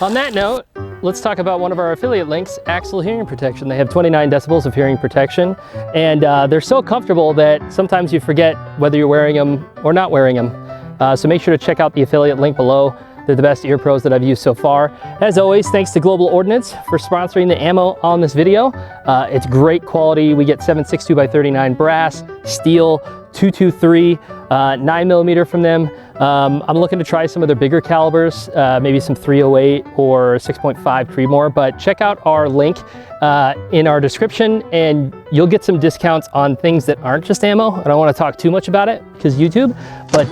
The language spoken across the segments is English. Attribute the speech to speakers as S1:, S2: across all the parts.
S1: On that note, let's talk about one of our affiliate links, Axle Hearing Protection. They have 29 decibels of hearing protection, and they're so comfortable that sometimes you forget whether you're wearing them or not wearing them. So make sure to check out the affiliate link below. They're the best ear pros that I've used so far. As always, thanks to Global Ordnance for sponsoring the ammo on this video. It's great quality. We get 7.62x39 brass, steel, 223, 9mm from them. I'm looking to try some of their bigger calibers, maybe some 308 or 6.5 Creedmoor, but check out our link in our description and you'll get some discounts on things that aren't just ammo. I don't want to talk too much about it because YouTube, but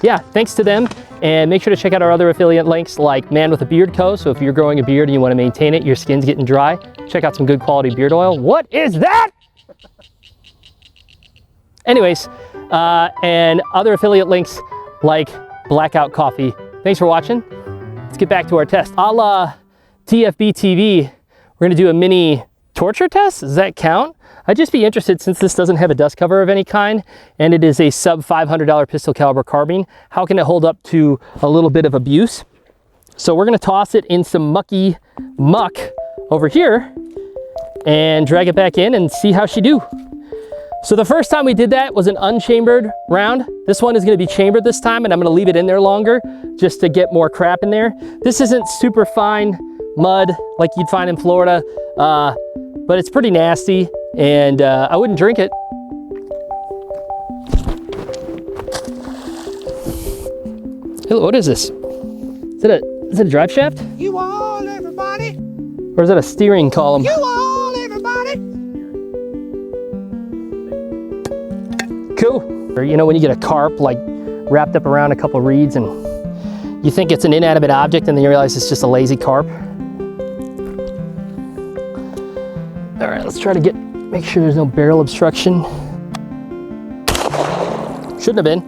S1: yeah, thanks to them. And make sure to check out our other affiliate links like Man with a Beard Co. So if you're growing a beard and you want to maintain it, your skin's getting dry, check out some good quality beard oil. What is that? Anyways, and other affiliate links like Blackout Coffee. Thanks for watching. Let's get back to our test. A la TFB TV, we're gonna do a mini torture test. Does that count? I'd just be interested, since this doesn't have a dust cover of any kind and it is a sub $500 pistol caliber carbine, how can it hold up to a little bit of abuse? So we're gonna toss it in some mucky muck over here and drag it back in and see how she do. So the first time we did that was an unchambered round. This one is gonna be chambered this time, and I'm gonna leave it in there longer just to get more crap in there. This isn't super fine mud like you'd find in Florida, but it's pretty nasty, and I wouldn't drink it. Hello, what is this? Is it a drive shaft?
S2: You all, everybody.
S1: Or is that a steering column?
S2: You all, everybody.
S1: Cool. Or, you know, when you get a carp like wrapped up around a couple reeds and you think it's an inanimate object and then you realize it's just a lazy carp. All right, let's try to make sure there's no barrel obstruction. Shouldn't have been.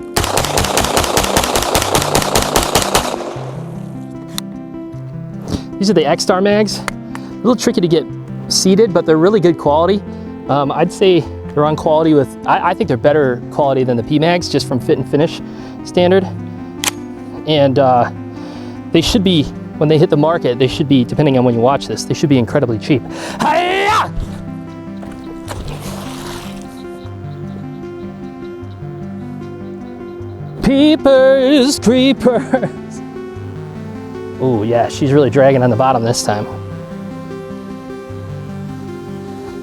S1: These are the Extar mags. A little tricky to get seated, but they're really good quality. I'd say they're on quality with, I think they're better quality than the P mags, just from fit and finish standard. And they should be, when they hit the market, they should be, depending on when you watch this, they should be incredibly cheap. Hi-ya! Peepers, creepers. Oh yeah, she's really dragging on the bottom this time.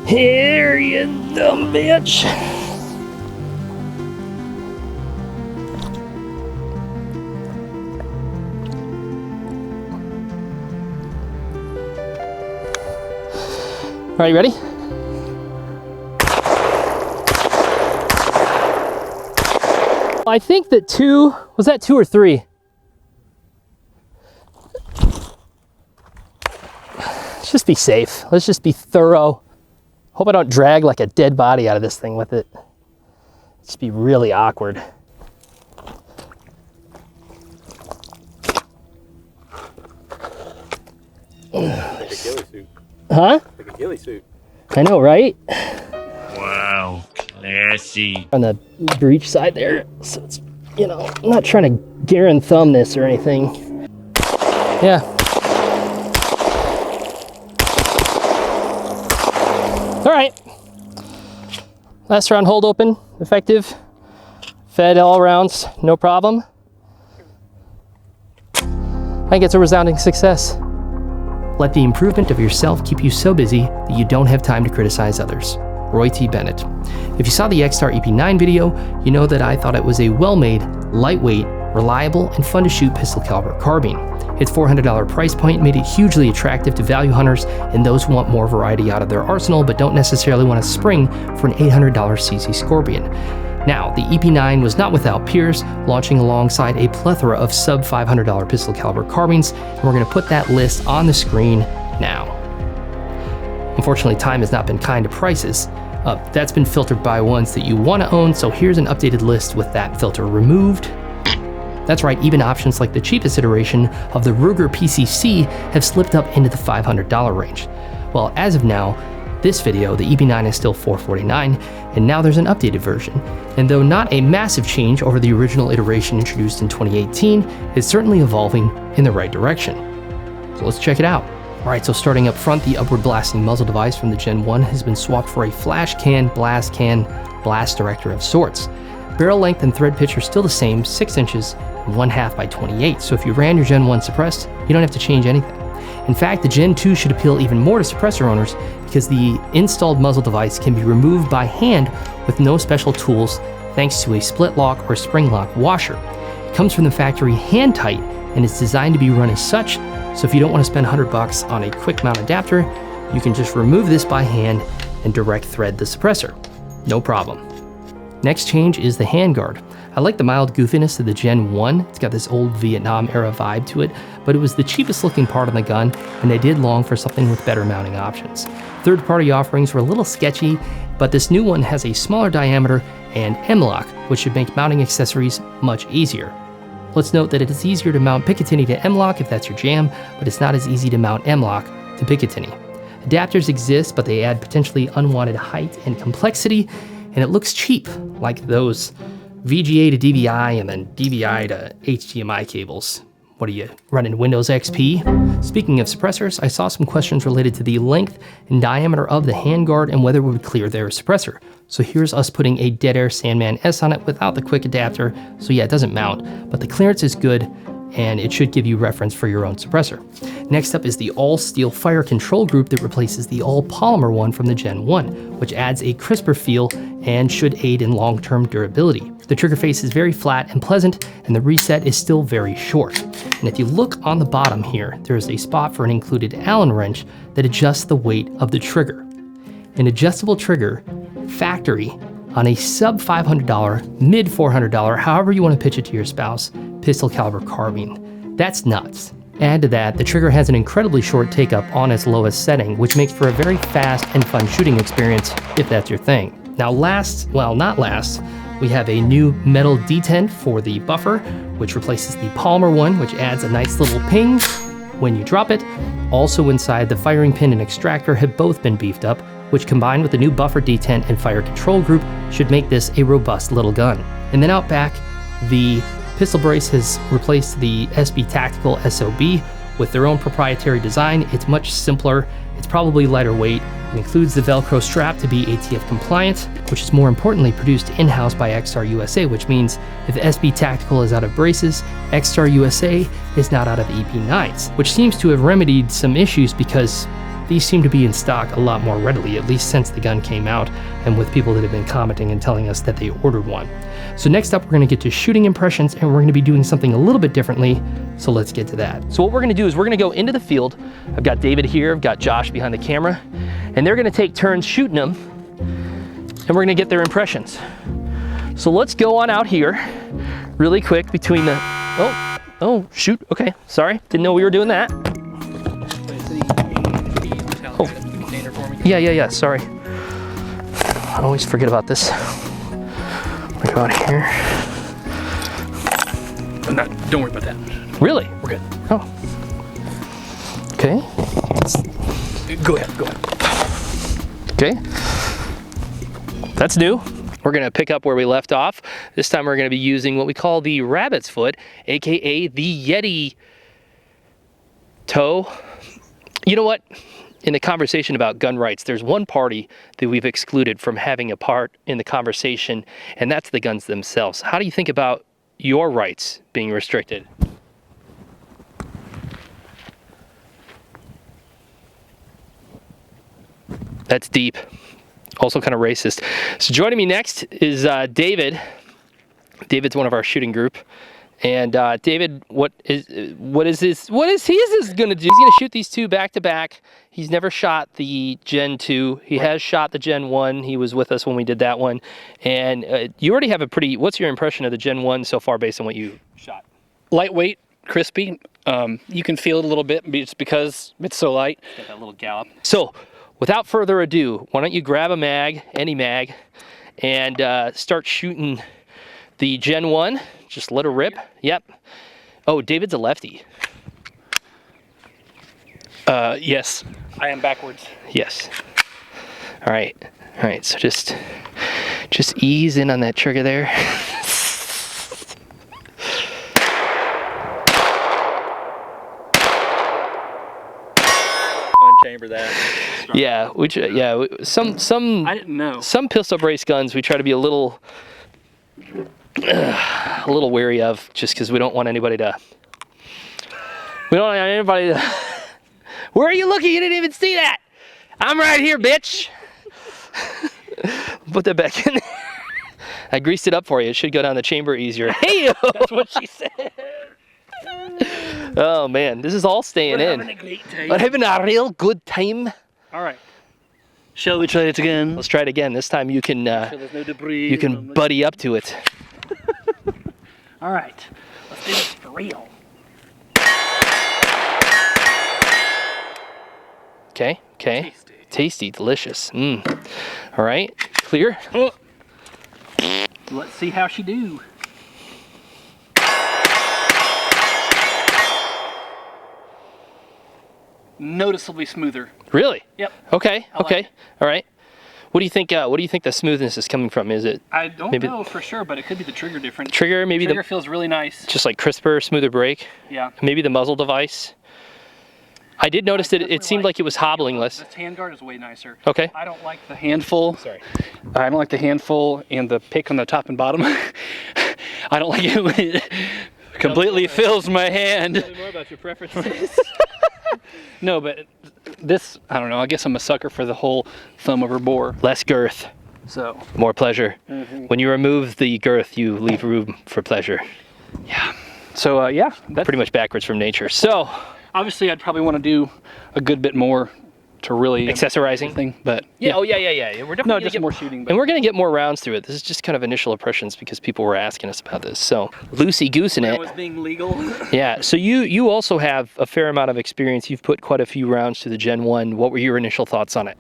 S1: Here, you dumb bitch. All right, you ready? I think that was that 2 or 3? Let's just be safe. Let's just be thorough. Hope I don't drag like a dead body out of this thing with it. It's be really awkward.
S3: Like a ghillie suit.
S1: Huh?
S3: Like a ghillie suit.
S1: I know, right?
S4: Wow, classy.
S1: On the breech side there, so it's, you know, I'm not trying to gear and thumb this or anything. Yeah. All right. Last round hold open, effective. Fed all rounds, no problem. I think it's a resounding success. Let the improvement of yourself keep you so busy that you don't have time to criticize others. Roy T. Bennett. If you saw the Extar EP9 video, you know that I thought it was a well-made, lightweight, reliable, and fun to shoot pistol caliber carbine. Its $400 price point made it hugely attractive to value hunters and those who want more variety out of their arsenal but don't necessarily want to spring for an $800 CZ Scorpion. Now, the EP9 was not without peers, launching alongside a plethora of sub $500 pistol caliber carbines, and we're going to put that list on the screen now. Unfortunately, time has not been kind to prices. That's been filtered by ones that you want to own, so here's an updated list with that filter removed. That's right, even options like the cheapest iteration of the Ruger PCC have slipped up into the $500 range. Well, as of now, this video, the EP9 is still $449, and now there's an updated version. And though not a massive change over the original iteration introduced in 2018, it's certainly evolving in the right direction. So let's check it out. Alright, so starting up front, the upward blasting muzzle device from the Gen 1 has been swapped for a flash can, blast director of sorts. Barrel length and thread pitch are still the same, 6 inches and 1/2 by 28, so if you ran your Gen 1 suppressed, you don't have to change anything. In fact, the Gen 2 should appeal even more to suppressor owners because the installed muzzle device can be removed by hand with no special tools thanks to a split lock or spring lock washer. It comes from the factory hand tight and is designed to be run as such, so if you don't want to spend $100 on a quick mount adapter, you can just remove this by hand and direct thread the suppressor. No problem. Next change is the handguard. I like the mild goofiness of the Gen 1. It's got this old Vietnam era vibe to it, but it was the cheapest looking part on the gun, and I did long for something with better mounting options. Third-party offerings were a little sketchy, but this new one has a smaller diameter and M-lock, which should make mounting accessories much easier. Let's note that it is easier to mount Picatinny to M-lock if that's your jam, but it's not as easy to mount M-lock to Picatinny. Adapters exist, but they add potentially unwanted height and complexity, and it looks cheap, like those VGA to DVI and then DVI to HDMI cables. What are you, running Windows XP? Speaking of suppressors, I saw some questions related to the length and diameter of the handguard and whether it would clear their suppressor. So here's us putting a Dead Air Sandman S on it without the quick adapter, so yeah, it doesn't mount, but the clearance is good, and it should give you reference for your own suppressor. Next up is the all-steel fire control group that replaces the all-polymer one from the Gen 1, which adds a crisper feel and should aid in long-term durability. The trigger face is very flat and pleasant, and the reset is still very short. And if you look on the bottom here, there is a spot for an included Allen wrench that adjusts the weight of the trigger. An adjustable trigger, factory, on a sub $500, mid $400, however you want to pitch it to your spouse, pistol caliber carbine. That's nuts. Add to that, the trigger has an incredibly short take-up on its lowest setting, which makes for a very fast and fun shooting experience, if that's your thing. Now not last, we have a new metal detent for the buffer, which replaces the polymer one, which adds a nice little ping when you drop it. Also inside, the firing pin and extractor have both been beefed up, which combined with the new buffer detent and fire control group should make this a robust little gun. And then out back, the pistol brace has replaced the SB Tactical SOB with their own proprietary design. It's much simpler, it's probably lighter weight, it includes the Velcro strap to be ATF compliant, which is more importantly produced in-house by Extar USA, which means if SB Tactical is out of braces, Extar USA is not out of EP9s, which seems to have remedied some issues because these seem to be in stock a lot more readily, at least since the gun came out, and with people that have been commenting and telling us that they ordered one. So next up, we're gonna get to shooting impressions, and we're gonna be doing something a little bit differently, so let's get to that. So what we're gonna do is we're gonna go into the field. I've got David here, I've got Josh behind the camera, and they're gonna take turns shooting them, and we're gonna get their impressions. So let's go on out here really quick between the, oh, shoot, okay, sorry, didn't know we were doing that. Oh. Yeah, sorry. I always forget about this. We go out here.
S5: Don't worry about that.
S1: Really?
S5: We're good.
S1: Oh. Okay.
S5: Go ahead.
S1: Okay. That's new. We're gonna pick up where we left off. This time we're gonna be using what we call the rabbit's foot, AKA the Yeti toe. You know what? In the conversation about gun rights, there's one party that we've excluded from having a part in the conversation, and that's the guns themselves. How do you think about your rights being restricted? That's deep. Also kind of racist. So joining me next is David. David's one of our shooting group. And David, what is he gonna do? He's gonna shoot these two back to back. He's never shot the Gen 2. He has shot the Gen 1. He was with us when we did that one. And you already have a pretty, what's your impression of the Gen 1 so far based on what you shot?
S5: Lightweight, crispy. You can feel it a little bit just because it's so light.
S1: Got that little gallop. So without further ado, why don't you grab a mag, any mag, and start shooting the Gen 1. Just let her rip. Yep. Oh, David's a lefty.
S5: Yes. I am backwards.
S1: Yes. All right. So just ease in on that trigger there.
S6: chamber that.
S1: Yeah, some
S5: I didn't know.
S1: some pistol brace guns we try to be a little wary of, just because we don't want anybody to. Where are you looking? You didn't even see that. I'm right here, bitch. Put that back in there. I greased it up for you. It should go down the chamber easier. Hey,
S5: That's what she said.
S1: oh man, this is all staying
S5: We're
S1: in.
S5: having a great time.
S1: We're having a real good time.
S5: All right. Shall we try it again?
S1: Let's try it again. This time you can
S5: So there's no debris.
S1: you can buddy up to it.
S5: All right. Let's do this for real.
S1: Okay, okay. Tasty, delicious. All right, clear.
S5: Let's see how she do. Noticeably smoother.
S1: Really?
S5: Yep.
S1: Okay,
S5: I like
S1: okay.
S5: it.
S1: All right. What do you think? What do you think the smoothness is coming from? Is it
S5: I don't
S1: Maybe-
S5: know for sure, but it could be the trigger difference.
S1: trigger? Maybe
S5: Trigger feels really nice.
S1: just like crisper, smoother break.
S5: Yeah.
S1: Maybe the muzzle device. I did notice that it
S5: definitely
S1: seemed like it was hobbling less.
S5: This handguard is way nicer.
S1: Okay.
S5: I don't like the handful.
S6: Sorry.
S5: I don't like the handful and the pick on the top and bottom. I don't like it when it completely fills my hand.
S6: More about your preferences.
S5: No, but this, I don't know, I guess I'm a sucker for the whole thumb over bore.
S1: Less girth,
S5: So,
S1: more pleasure. When you remove the girth, you leave room for pleasure.
S5: yeah. So, yeah, that's
S1: Pretty much backwards from nature. So,
S5: obviously I'd probably want to do a good bit more to really
S1: accessorizing.
S5: thing, but
S1: Yeah. Oh yeah. We're definitely
S5: no,
S1: gonna
S5: just
S1: get
S5: more shooting. But
S1: And we're going to get more rounds through it. This is just kind of initial impressions because people were asking us about this. So, loosey-goosing
S5: that
S1: it.
S5: was being legal.
S1: Yeah, so you also have a fair amount of experience. You've put quite a few rounds to the Gen 1. What were your initial thoughts on it?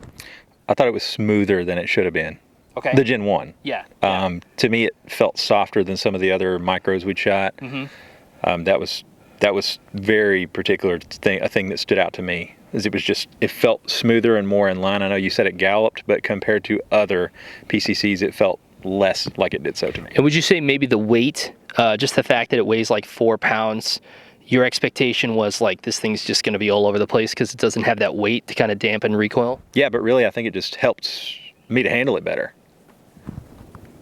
S6: I thought it was smoother than it should have been.
S1: Okay.
S6: The Gen 1.
S1: Yeah.
S6: To me, it felt softer than some of the other micros we'd shot. That was very particular a thing that stood out to me. Is it felt smoother and more in line. I know you said it galloped, but compared to other PCCs, it felt less like it did so to me.
S1: And would you say maybe the weight, just the fact that it weighs like 4 pounds, your expectation was like this thing's just going to be all over the place because it doesn't have that weight to kind of dampen recoil?
S6: Yeah, but really, I think it just helped me to handle it better.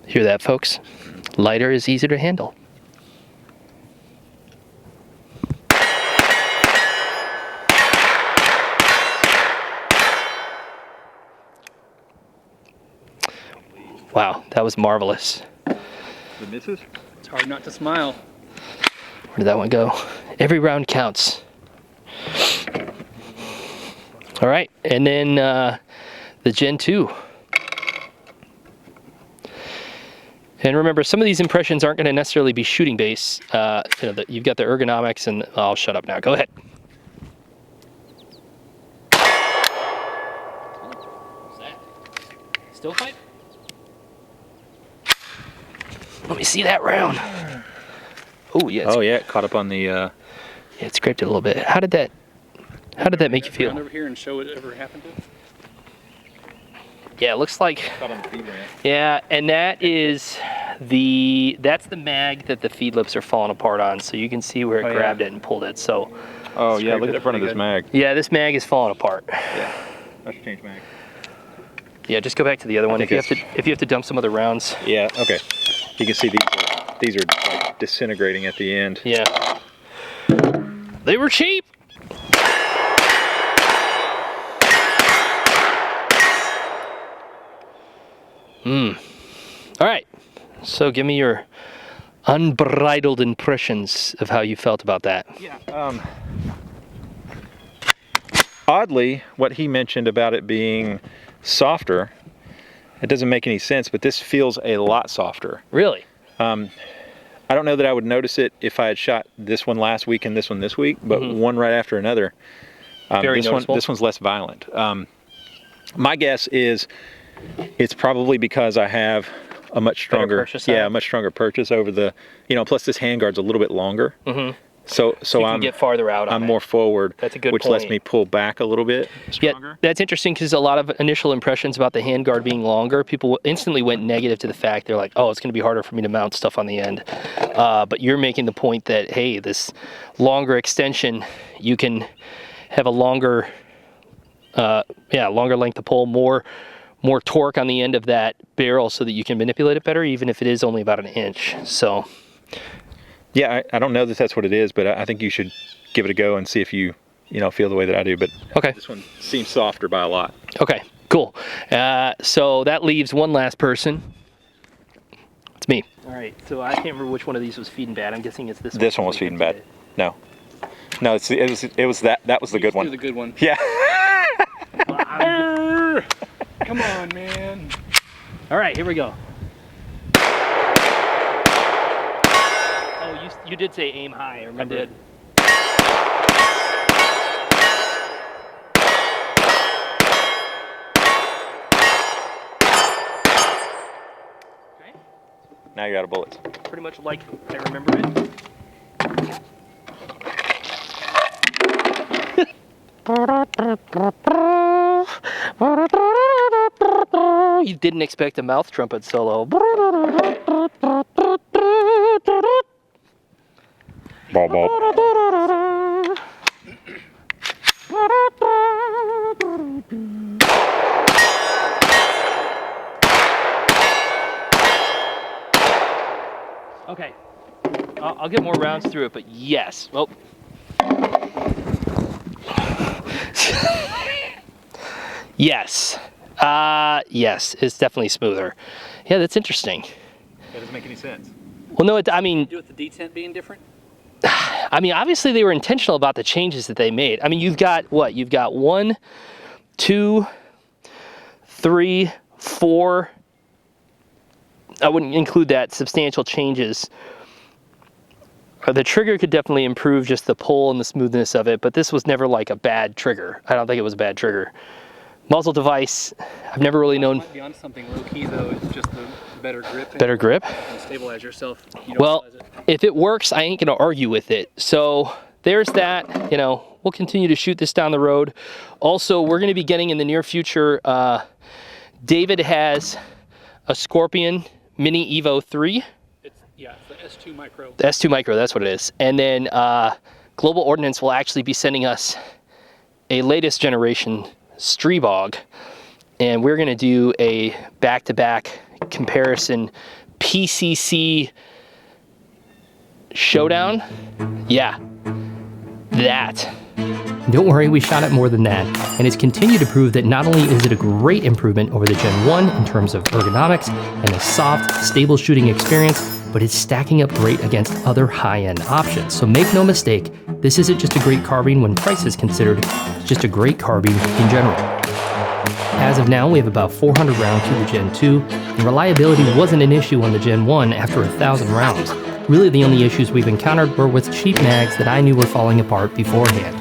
S1: Hear that, folks? Lighter is easier to handle. Wow, that was marvelous.
S6: The misses?
S5: It's hard not to smile.
S1: Where did that one go? Every round counts. All right, and then the Gen 2. And remember, some of these impressions aren't going to necessarily be shooting base. You've got the ergonomics, and I'll shut up now. Go ahead. What's that? Still fight? Let me see that round. Oh yeah.
S6: Oh yeah, it caught up on the.
S1: Yeah, it scraped it a little bit. How did that make you
S5: Run
S1: feel?
S5: over here and show what ever happened to it.
S1: Yeah, it looks like.
S6: Caught on the feed ramp.
S1: Yeah, and that's the mag that the feed lips are falling apart on. So you can see where it
S6: Oh, yeah.
S1: grabbed it and pulled it. So
S6: Oh yeah,
S5: Scraped
S6: look at
S5: it
S6: the front of
S5: pretty
S6: this
S5: good.
S6: mag.
S1: yeah, this mag is falling apart.
S6: Yeah, I should change mag.
S1: Yeah, just go back to the other one.
S6: think
S1: If you have to dump some other rounds.
S6: Yeah, okay. You can see these are like disintegrating at the end.
S1: Yeah. They were cheap. All right. So give me your unbridled impressions of how you felt about that.
S6: Yeah. Oddly, what he mentioned about it being softer, it doesn't make any sense, but this feels a lot softer.
S1: Really?
S6: I don't know that I would notice it if I had shot this one last week and this one this week, but one right after another.
S1: Very noticeable.
S6: This one's less violent. My guess is it's probably because I have a much stronger,
S1: purchase on it?
S6: a much stronger purchase over the, plus this handguard's a little bit longer. So
S1: You
S6: I'm
S1: can get farther out on
S6: I'm
S1: it.
S6: more forward,
S1: That's a good
S6: which lets
S1: point.
S6: me pull back a little bit
S1: Yeah,
S6: stronger.
S1: that's interesting because a lot of initial impressions about the handguard being longer, people instantly went negative to the fact they're like, oh, it's going to be harder for me to mount stuff on the end. But you're making the point that, hey, this longer extension, you can have a longer longer length of pull, more torque on the end of that barrel so that you can manipulate it better, even if it is only about an inch. So
S6: yeah, I don't know that that's what it is, but I think you should give it a go and see if you feel the way that I do. But
S1: okay,
S6: this one seems softer by a lot.
S1: Okay, cool. So that leaves one last person. It's me. All right, so I can't remember which one of these was feeding bad. I'm guessing it's this one.
S6: This one was feeding bad. No, it was that was the good one.
S5: The good one.
S6: Yeah.
S5: Come on, man.
S1: All right, here we go. Oh, you did say aim high, remember?
S5: I did.
S6: Now you're out of bullets.
S1: Pretty much like I remember it. You didn't expect a mouth trumpet solo.
S6: Bob, bob.
S1: Okay, I'll get more rounds through it, but yes. Oh. Yes. Yes, it's definitely smoother. Yeah, that's interesting.
S6: That doesn't make any sense.
S1: Well, no, I mean,
S5: Do with the detent being different?
S1: I mean, obviously they were intentional about the changes that they made. I mean, you've got what? You've got 1, 2, 3, 4. I wouldn't include that, substantial changes. The trigger could definitely improve just the pull and the smoothness of it, but this was never like a bad trigger. I don't think it was a bad trigger. Muzzle device, I've never really known.
S5: Might be on something low key though. It's just the better grip.
S1: Better grip?
S5: And stabilize yourself. You don't
S1: Well,
S5: realize it.
S1: if it works, I ain't gonna argue with it. So there's that. We'll continue to shoot this down the road. Also, we're gonna be getting in the near future. David has a Scorpion Mini Evo 3.
S5: It's the S2 Micro.
S1: The S2 Micro, that's what it is. And then Global Ordnance will actually be sending us a latest generation Streebog, and we're gonna do a back-to-back comparison PCC showdown. Yeah, that. Don't worry, we shot it more than that, and it's continued to prove that not only is it a great improvement over the Gen 1 in terms of ergonomics and a soft, stable shooting experience, but it's stacking up great against other high-end options. So make no mistake, this isn't just a great carbine when price is considered, it's just a great carbine in general. As of now, we have about 400 rounds through the Gen 2, and reliability wasn't an issue on the Gen 1 after 1,000 rounds. Really, the only issues we've encountered were with cheap mags that I knew were falling apart beforehand.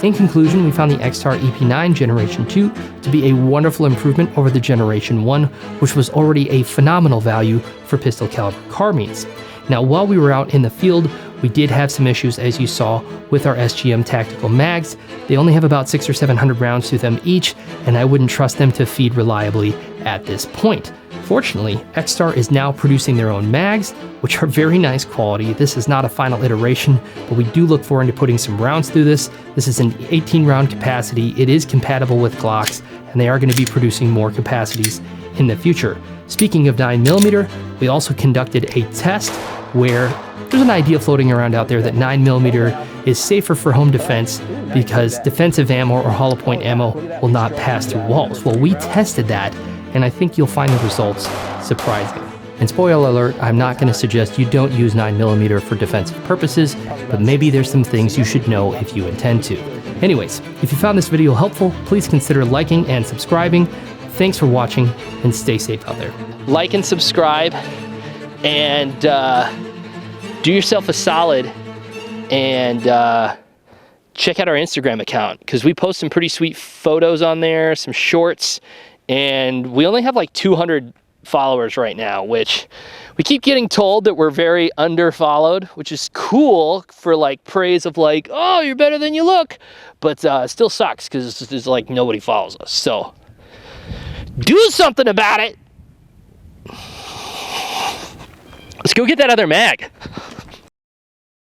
S1: In conclusion, we found the Extar EP9 Generation 2 to be a wonderful improvement over the Generation 1, which was already a phenomenal value for pistol caliber carbines. Now, while we were out in the field, we did have some issues, as you saw, with our SGM tactical mags. They only have about 600 or 700 rounds to them each, and I wouldn't trust them to feed reliably at this point. Fortunately, Extar is now producing their own mags, which are very nice quality. This is not a final iteration, but we do look forward to putting some rounds through this. This is an 18 round capacity. It is compatible with Glocks, and they are going to be producing more capacities in the future. Speaking of 9mm, we also conducted a test where there's an idea floating around out there that 9mm is safer for home defense because defensive ammo or hollow point ammo will not pass through walls. Well, we tested that, and I think you'll find the results surprising. And spoiler alert, I'm not going to suggest you don't use 9mm for defensive purposes, but maybe there's some things you should know if you intend to. Anyways, if you found this video helpful, please consider liking and subscribing. Thanks for watching, and stay safe out there. Like and subscribe, and do yourself a solid, and check out our Instagram account, because we post some pretty sweet photos on there, some shorts, and we only have like 200 followers right now, which we keep getting told that we're very under-followed, which is cool for like praise of like, oh, you're better than you look, but it still sucks because it's like nobody follows us. So do something about it. Let's go get that other mag.